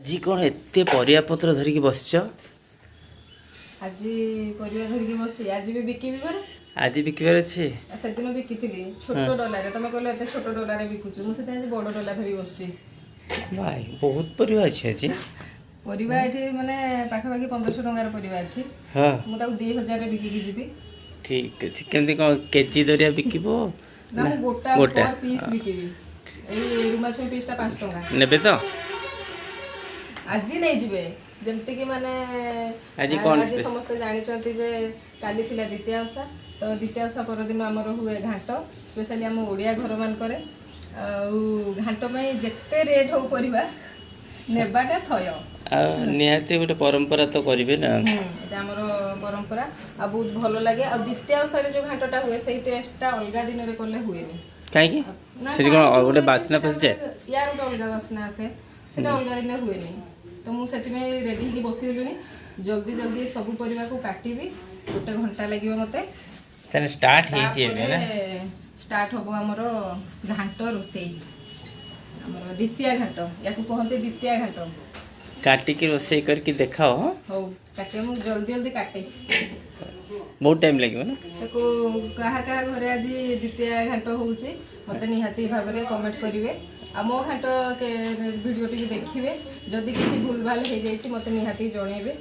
जी कौन एत परिया पत्र धरिकी बसच आज परिवार धरिकी बस आज भी बिकिबी पर आज बिकबार अच्छे से दिन बिकी छोट डलारे तुम कहल एत छोट डलारे बिकुचु मुझे आज बड़ डला धरी बस भाई बहुत परिया अच्छे आज परिवा ये माने पाखापाखि 1500 टंकार परिवा अच्छी हाँ मुझे 2000 बिकिकी जी ठीक अच्छे केमती कौन केजी दरिया बिकबो ना मु गोटा गोटा पर पीस बिकिबी ए रुमाछुई पीसटा 5 टंका नेबे तो आज नहीं जिबे जमती कि माने आज कौन आज समस्त जानी जे काली थिला द्वितीय ओषा तो द्वितीय ओषा पर दिन आमर हुए घाट स्पेशली आम ओडिया घर मान करे घाट में जेते रेट हो परिबा नेबाटा थय निहाती गोटे परंपरा तो करिवे ना এটা আমার পরম্পরা আর বহুত ভালো লাগে আর দ্বিতীয় ওষারে যে ঘাটটা হুয়ে সেই টেস্টটা অলগা দিনরে করলে হুয়েনি काहे की সেটি কোন গোটে বাসনা পসে ইয়ার গোটে অলগা বাসনা আছে সেটা অলগা দিনে হুয়েনি তো মু সেটিমে রেডি হই বসি গলিনি জলদি জলদি সবু পরিবাকু কাটিবি গোটে ঘন্টা লাগিব মতে তাহলে স্টার্ট ହେଇଛି ଏବେ ନା স্টার্ট হবো আমার ঘাট রোষেই আমার দ্বিতীয় ঘাট ইয়াকু কহতে দ্বিতীয় ঘাট काटिकी रोषेई करके देखाओ हो काटे मु जल्दी जल्दी काटे बहुत टाइम लगे ना ताको कहा कहा घरे आज द्वितीय घाट होउची मते निहाती भाव में कमेंट करिवे आ मो घाट के वीडियो टी देखिवे जदि किसी भूल भाल हो जाइछि मते निहाती जणेबे।